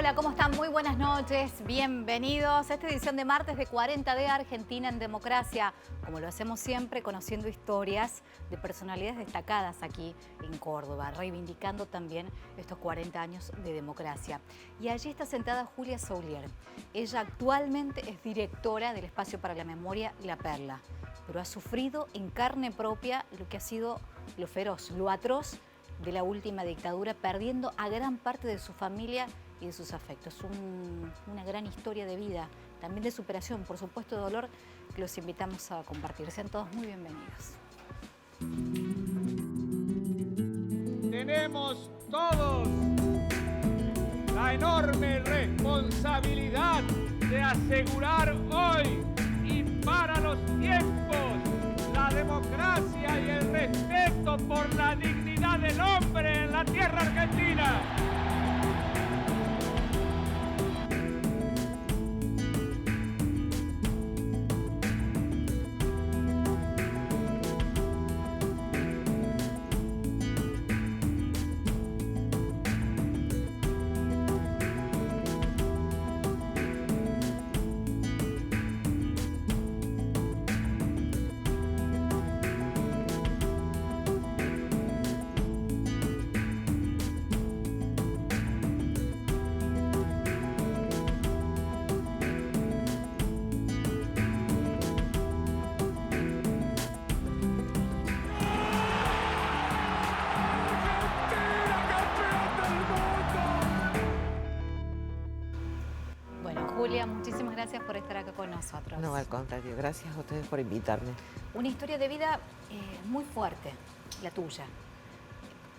Hola, ¿cómo están? Muy buenas noches, bienvenidos a esta edición de martes de 40D Argentina en Democracia. Como lo hacemos siempre, conociendo historias de personalidades destacadas aquí en Córdoba, reivindicando también estos 40 años de democracia. Y allí está sentada Julia Soulier. Ella actualmente es directora del Espacio para la Memoria La Perla, pero ha sufrido en carne propia lo que ha sido lo feroz, lo atroz de la última dictadura, perdiendo a gran parte de su familia y de sus afectos. Una gran historia de vida, también de superación, por supuesto de dolor, que los invitamos a compartir. Sean todos muy bienvenidos. Tenemos todos la enorme responsabilidad de asegurar hoy y para los tiempos la democracia y el respeto por la dignidad del hombre en la tierra argentina. Julia, muchísimas gracias por estar acá con nosotros. No, al contrario, gracias a ustedes por invitarme. Una historia de vida muy fuerte, la tuya.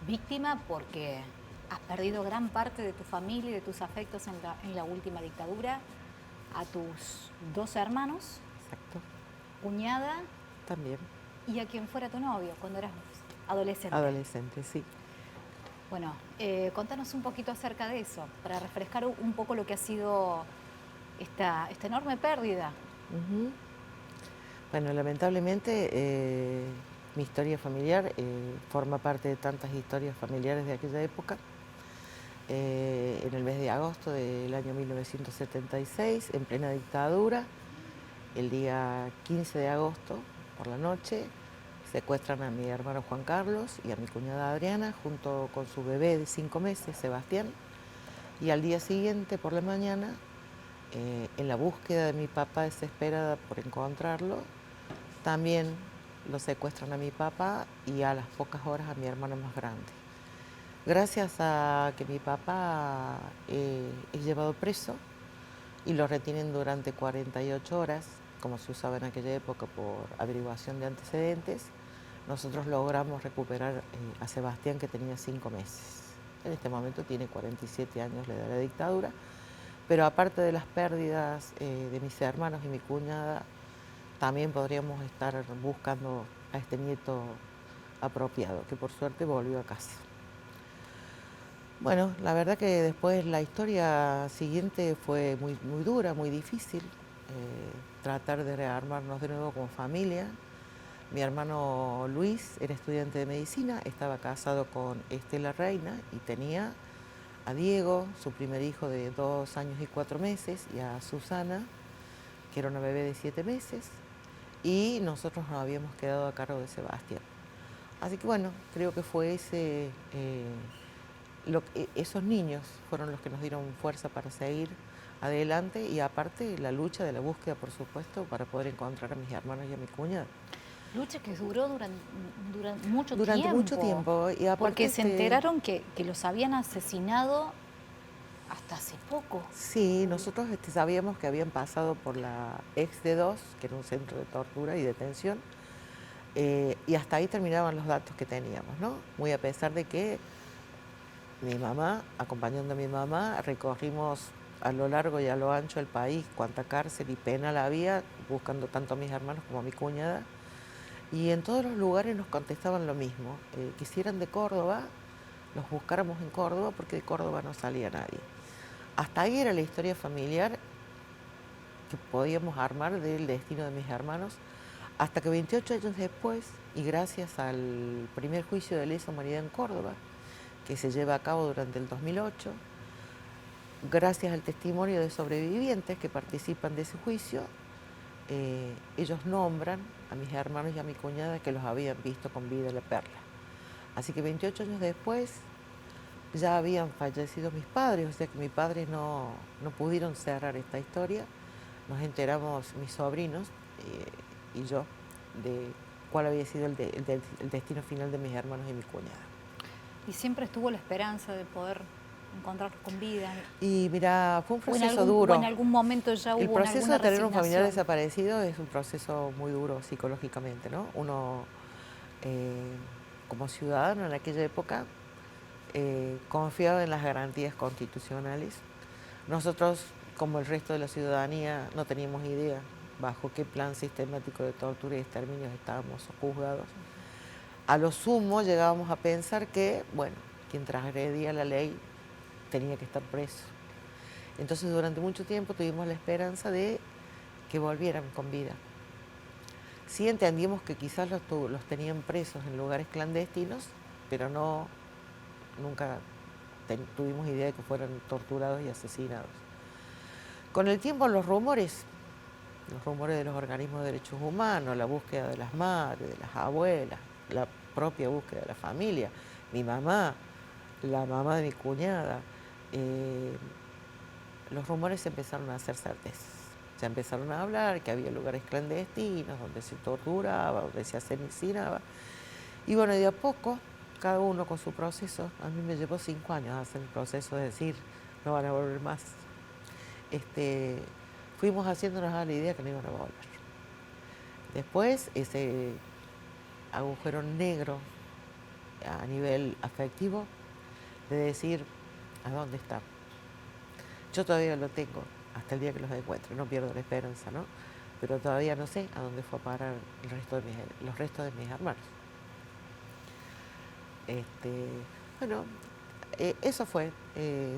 Víctima porque has perdido gran parte de tu familia y de tus afectos en la última dictadura, a tus dos hermanos, Exacto. cuñada También. y a quien fuera tu novio cuando eras adolescente. Adolescente, sí. Bueno, contanos un poquito acerca de eso, para refrescar un poco lo que ha sido esta enorme pérdida. Bueno, lamentablemente mi historia familiar forma parte de tantas historias familiares de aquella época. En el mes de agosto del año 1976, en plena dictadura, el día 15 de agosto, por la noche, secuestran a mi hermano Juan Carlos y a mi cuñada Adriana, junto con su bebé de 5 meses, Sebastián. Y al día siguiente, por la mañana, en la búsqueda de mi papá desesperada por encontrarlo, también lo secuestran a mi papá y a las pocas horas a mi hermano más grande. Gracias a que mi papá es llevado preso y lo retienen durante 48 horas, como se usaba en aquella época por averiguación de antecedentes, nosotros logramos recuperar a Sebastián, que tenía 5 meses. En este momento tiene 47 años la edad de la dictadura. Pero aparte de las pérdidas de mis hermanos y mi cuñada, también podríamos estar buscando a este nieto apropiado, que por suerte volvió a casa. Bueno, la verdad que después la historia siguiente fue muy dura, muy difícil. Tratar de rearmarnos de nuevo como familia. Mi hermano Luis era estudiante de medicina, estaba casado con Estela Reina y tenía a Diego, su primer hijo de 2 años y 4 meses, y a Susana, que era una bebé de 7 meses, y nosotros nos habíamos quedado a cargo de Sebastián. Así que bueno, creo que fue esos niños fueron los que nos dieron fuerza para seguir adelante, y aparte la lucha de la búsqueda, por supuesto, para poder encontrar a mis hermanos y a mi cuñada. Lucha que duró durante mucho tiempo. Durante mucho tiempo. Y aparte porque se enteraron que los habían asesinado hasta hace poco. Sí, nosotros sabíamos que habían pasado por la ex-D2, que era un centro de tortura y detención, y hasta ahí terminaban los datos que teníamos, ¿no? Muy a pesar de que mi mamá, acompañando a mi mamá, recorrimos a lo largo y a lo ancho del país cuánta cárcel y penal había, buscando tanto a mis hermanos como a mi cuñada. Y en todos los lugares nos contestaban lo mismo, que si eran de Córdoba, los buscáramos en Córdoba, porque de Córdoba no salía nadie. Hasta ahí era la historia familiar que podíamos armar del destino de mis hermanos, hasta que 28 años después, y gracias al primer juicio de lesa humanidad en Córdoba, que se lleva a cabo durante el 2008, gracias al testimonio de sobrevivientes que participan de ese juicio, ellos nombran a mis hermanos y a mi cuñada que los habían visto con vida en La Perla. Así que 28 años después ya habían fallecido mis padres, o sea que mis padres no pudieron cerrar esta historia. Nos enteramos mis sobrinos y yo de cuál había sido el destino final de mis hermanos y mi cuñada. Y siempre estuvo la esperanza de poder encontrarlos con vida. Y mira, fue un proceso duro. O en algún momento ya hubo el proceso alguna de tener un familiar resignación. desaparecido es un proceso muy duro psicológicamente, ¿no? Uno, como ciudadano en aquella época, confiaba en las garantías constitucionales. Nosotros, como el resto de la ciudadanía, no teníamos idea bajo qué plan sistemático de tortura y exterminios estábamos juzgados. A lo sumo llegábamos a pensar que, bueno, quien transgredía la ley tenía que estar preso. Entonces durante mucho tiempo tuvimos la esperanza de que volvieran con vida. Sí entendimos que quizás los tenían presos en lugares clandestinos, pero nunca tuvimos idea de que fueran torturados y asesinados. Con el tiempo los rumores de los organismos de derechos humanos, la búsqueda de las madres, de las abuelas, la propia búsqueda de la familia, mi mamá, la mamá de mi cuñada, los rumores empezaron a hacer certezas. Se empezaron a hablar que había lugares clandestinos donde se torturaba, donde se asesinaba. Y bueno, de a poco, cada uno con su proceso. A mí me llevó 5 años hacer el proceso de decir, no van a volver más. Fuimos haciéndonos a la idea que no iban a volver. Después, ese agujero negro a nivel afectivo de decir, ¿a dónde está? Yo todavía lo tengo hasta el día que los encuentre, no pierdo la esperanza, ¿no? Pero todavía no sé a dónde fue a parar los restos de mis hermanos. Bueno, eso fue,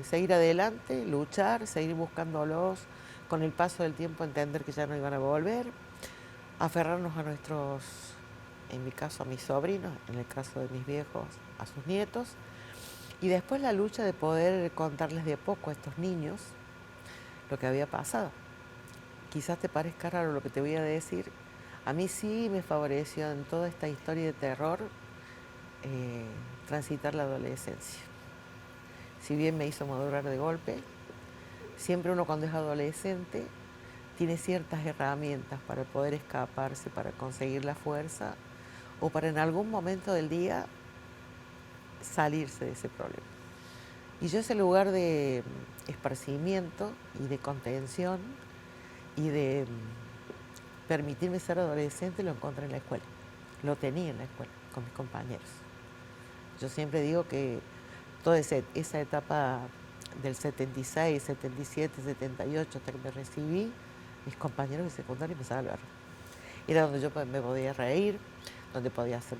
seguir adelante, luchar, seguir buscándolos, con el paso del tiempo entender que ya no iban a volver, aferrarnos a nuestros, en mi caso a mis sobrinos, en el caso de mis viejos, a sus nietos, y después la lucha de poder contarles de a poco a estos niños lo que había pasado. Quizás te parezca raro lo que te voy a decir, a mí sí me favoreció en toda esta historia de terror transitar la adolescencia. Si bien me hizo madurar de golpe, siempre uno cuando es adolescente tiene ciertas herramientas para poder escaparse, para conseguir la fuerza o para en algún momento del día salirse de ese problema. Y yo ese lugar de esparcimiento y de contención y de permitirme ser adolescente lo encontré en la escuela. Lo tenía en la escuela con mis compañeros. Yo siempre digo que toda esa etapa del 76, 77, 78, hasta que me recibí, mis compañeros de secundaria me salvaron. Era donde yo me podía reír, donde podía hacer,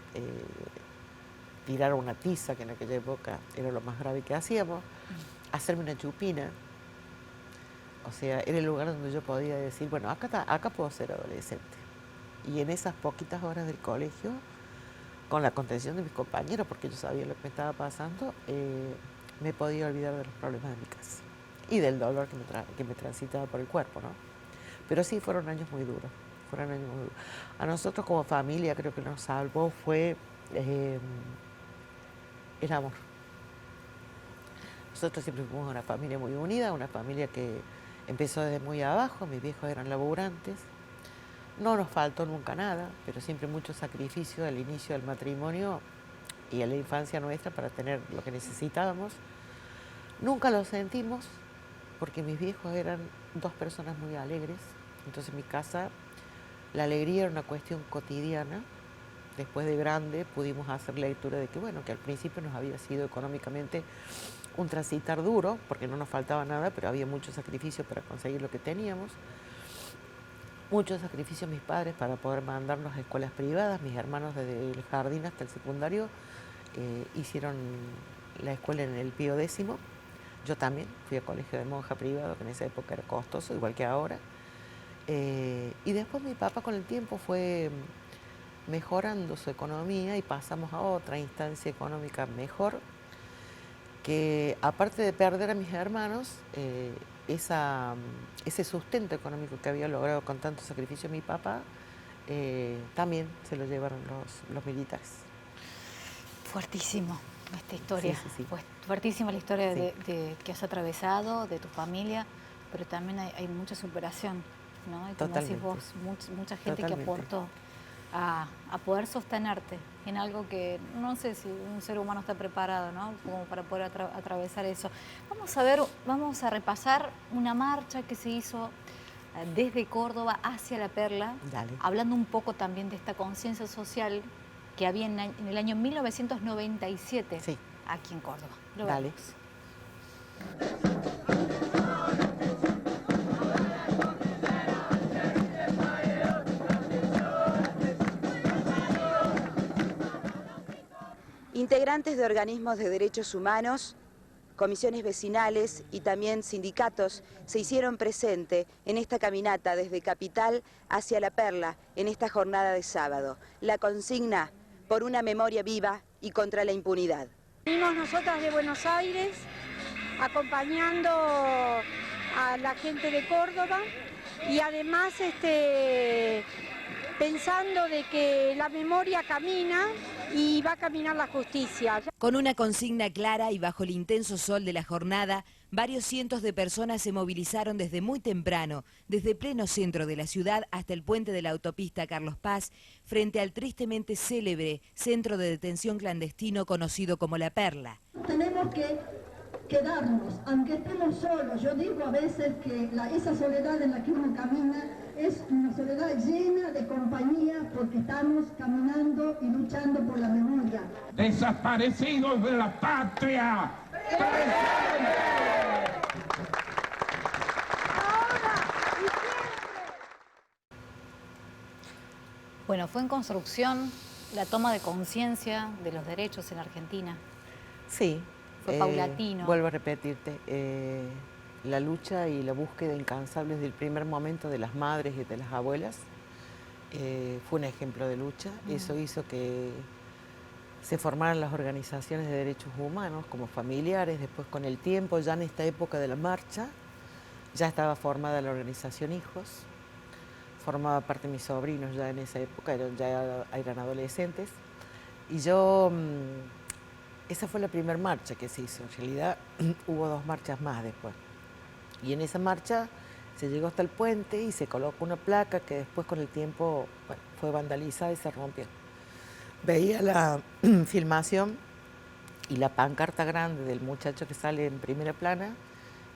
tirar una tiza, que en aquella época era lo más grave que hacíamos, hacerme una chupina. O sea, era el lugar donde yo podía decir, bueno, acá puedo ser adolescente. Y en esas poquitas horas del colegio, con la contención de mis compañeros, porque yo sabía lo que me estaba pasando, me podía olvidar de los problemas de mi casa y del dolor que me transitaba por el cuerpo, ¿no? Pero sí, fueron años muy duros, A nosotros como familia creo que nos salvó fue el amor. Nosotros siempre fuimos una familia muy unida, una familia que empezó desde muy abajo, mis viejos eran laburantes. No nos faltó nunca nada, pero siempre mucho sacrificio al inicio del matrimonio y a la infancia nuestra para tener lo que necesitábamos. Nunca lo sentimos porque mis viejos eran 2 personas muy alegres. Entonces en mi casa la alegría era una cuestión cotidiana. Después de grande pudimos hacer lectura de que, bueno, que al principio nos había sido económicamente un transitar duro, porque no nos faltaba nada, pero había mucho sacrificio para conseguir lo que teníamos. Mucho sacrificio mis padres para poder mandarnos a escuelas privadas. Mis hermanos desde el jardín hasta el secundario hicieron la escuela en el Pío X. Yo también fui a colegio de monja privado, que en esa época era costoso, igual que ahora. Y después mi papá con el tiempo fue mejorando su economía y pasamos a otra instancia económica mejor, que aparte de perder a mis hermanos, ese sustento económico que había logrado con tanto sacrificio mi papá, también se lo llevaron los militares. Fuertísimo esta historia. Sí, sí, sí. Pues fuertísima la historia Sí. que has atravesado, de tu familia, pero también hay mucha superación, ¿no? Y como decís Totalmente. vos, mucha gente que Totalmente. aportó a poder sostenerte en algo que no sé si un ser humano está preparado, ¿no? Como para poder atravesar eso. Vamos a repasar una marcha que se hizo desde Córdoba hacia La Perla, Dale. hablando un poco también de esta conciencia social que había en el año 1997 Sí. aquí en Córdoba. Lo Dale. vemos. Integrantes de organismos de derechos humanos, comisiones vecinales y también sindicatos se hicieron presente en esta caminata desde Capital hacia La Perla en esta jornada de sábado. La consigna: por una memoria viva y contra la impunidad. Venimos nosotras de Buenos Aires acompañando a la gente de Córdoba y además pensando de que la memoria camina y va a caminar la justicia. Con una consigna clara y bajo el intenso sol de la jornada, varios cientos de personas se movilizaron desde muy temprano, desde pleno centro de la ciudad hasta el puente de la autopista Carlos Paz, frente al tristemente célebre centro de detención clandestino conocido como La Perla. Tenemos que quedarnos, aunque estemos solos. Yo digo a veces que esa soledad en la que uno camina es una soledad llena de compañía, porque estamos caminando y luchando por la memoria. Desaparecidos de la patria. Bueno, fue en construcción la toma de conciencia de los derechos en Argentina. Sí. Fue paulatino. Vuelvo a repetirte, la lucha y la búsqueda incansable desde el primer momento de las madres y de las abuelas fue un ejemplo de lucha. Eso hizo que se formaran las organizaciones de derechos humanos como familiares. Después, con el tiempo, ya en esta época de la marcha, ya estaba formada la organización Hijos. Formaba parte de mis sobrinos ya en esa época, ya eran adolescentes. Y yo... esa fue la primera marcha que se hizo. En realidad hubo 2 marchas más después. Y en esa marcha se llegó hasta el puente y se colocó una placa que después con el tiempo fue vandalizada y se rompió. Veía la filmación y la pancarta grande del muchacho que sale en primera plana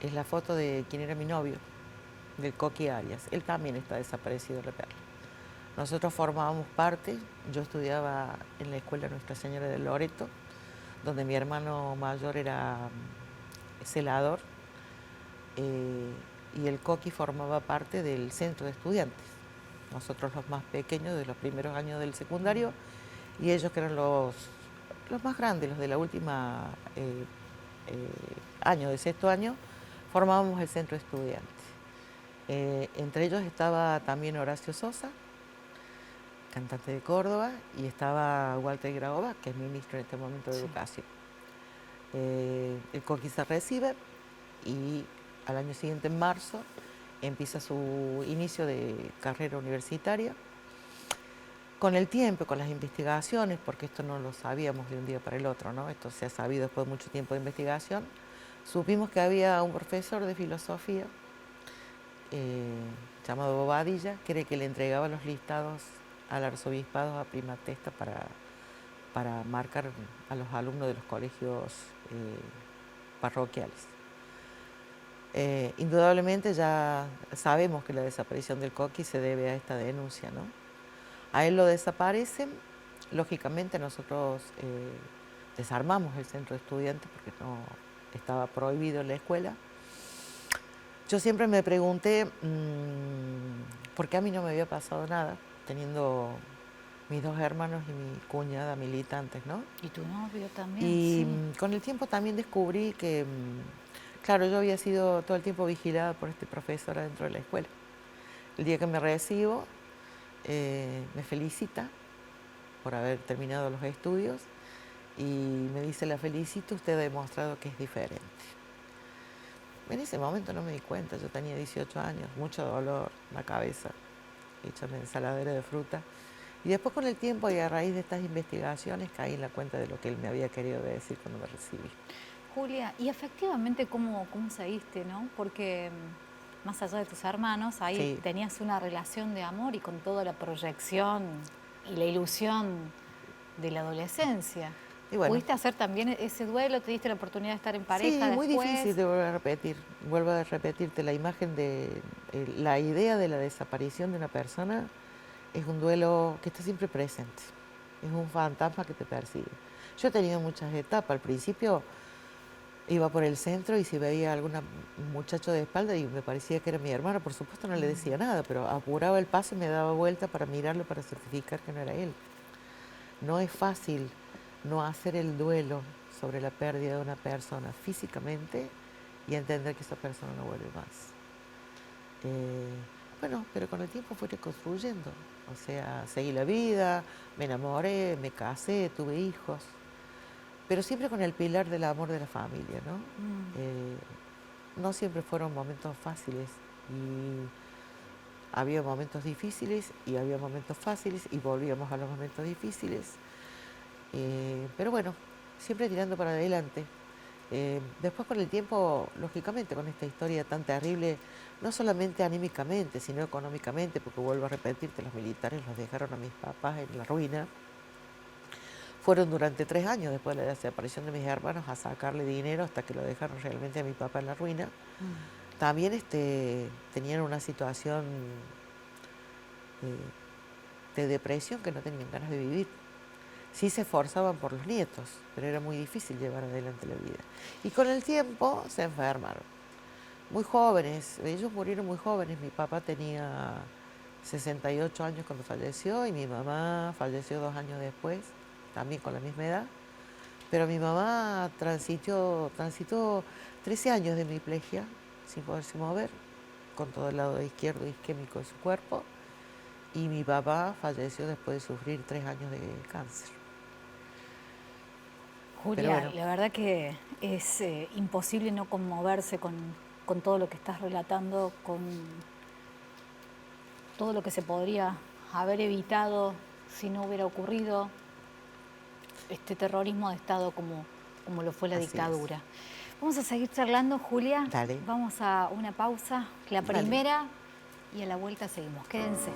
es la foto de quien era mi novio, del Coqui Arias. Él también está desaparecido en La Perla. Nosotros formábamos parte, yo estudiaba en la escuela Nuestra Señora de Loreto, donde mi hermano mayor era celador, y el Coqui formaba parte del centro de estudiantes. Nosotros los más pequeños de los primeros años del secundario, y ellos que eran los más grandes, los de la última año, de 6º año, formábamos el centro de estudiantes. Entre ellos estaba también Horacio Sosa, cantante de Córdoba, y estaba Walter Graova, que es ministro en este momento de Educación. El Coqui se recibe y al año siguiente, en marzo, empieza su inicio de carrera universitaria. Con el tiempo, con las investigaciones, porque esto no lo sabíamos de un día para el otro, ¿no? Esto se ha sabido después de mucho tiempo de investigación, supimos que había un profesor de filosofía llamado Bobadilla, que era el que le entregaba los listados al arzobispado a prima testa para marcar a los alumnos de los colegios parroquiales. Indudablemente ya sabemos que la desaparición del Coqui se debe a esta denuncia, ¿no? A él lo desaparecen, lógicamente nosotros desarmamos el centro de estudiantes porque no estaba prohibido en la escuela. Yo siempre me pregunté por qué a mí no me había pasado nada, teniendo mis 2 hermanos y mi cuñada militantes, ¿no? Y tu novio también. Y sí. Con el tiempo también descubrí que, claro, yo había sido todo el tiempo vigilada por este profesor adentro de la escuela. El día que me recibo, me felicita por haber terminado los estudios y me dice, la felicito, usted ha demostrado que es diferente. En ese momento no me di cuenta, yo tenía 18 años, mucho dolor en la cabeza, hecha una ensaladera de fruta. Y después con el tiempo y a raíz de estas investigaciones caí en la cuenta de lo que él me había querido decir cuando me recibí. Julia, y efectivamente, ¿cómo seguiste, no? Porque más allá de tus hermanos, ahí Sí. tenías una relación de amor y con toda la proyección y la ilusión de la adolescencia. Y bueno, ¿Pudiste hacer también ese duelo? ¿Te diste la oportunidad de estar en pareja sí, muy después? difícil de volver a repetir. Vuelvo a repetirte, la imagen de, la idea de la desaparición de una persona es un duelo que está siempre presente. Es un fantasma que te persigue. Yo he tenido muchas etapas. Al principio iba por el centro y si veía a algún muchacho de espalda y me parecía que era mi hermano, por supuesto no le decía nada, pero apuraba el paso y me daba vuelta para mirarlo, para certificar que no era él. No es fácil no hacer el duelo sobre la pérdida de una persona físicamente y entender que esa persona no vuelve más. Bueno, pero con el tiempo fui reconstruyendo. O sea, seguí la vida, me enamoré, me casé, tuve hijos. Pero siempre con el pilar del amor de la familia, ¿no? No siempre fueron momentos fáciles. Y había momentos difíciles y había momentos fáciles y volvíamos a los momentos difíciles. Pero bueno, siempre tirando para adelante. Después con el tiempo, lógicamente, con esta historia tan terrible, no solamente anímicamente, sino económicamente, porque vuelvo a repetirte, los militares los dejaron a mis papás en la ruina. Fueron durante 3 años después de la desaparición de mis hermanos a sacarle dinero hasta que lo dejaron realmente a mi papá en la ruina. También tenían una situación de depresión que no tenían ganas de vivir. Sí se esforzaban por los nietos, pero era muy difícil llevar adelante la vida. Y con el tiempo se enfermaron. Muy jóvenes, ellos murieron muy jóvenes. Mi papá tenía 68 años cuando falleció y mi mamá falleció 2 años después, también con la misma edad. Pero mi mamá transitó 13 años de hemiplegia sin poderse mover, con todo el lado izquierdo isquémico de su cuerpo. Y mi papá falleció después de sufrir 3 años de cáncer. Julia, bueno, la verdad que es imposible no conmoverse con todo lo que estás relatando, con todo lo que se podría haber evitado si no hubiera ocurrido este terrorismo de Estado como lo fue la Así dictadura. es. Vamos a seguir charlando, Julia. Dale. Vamos a una pausa, la Dale. primera, y a la vuelta seguimos. Quédense.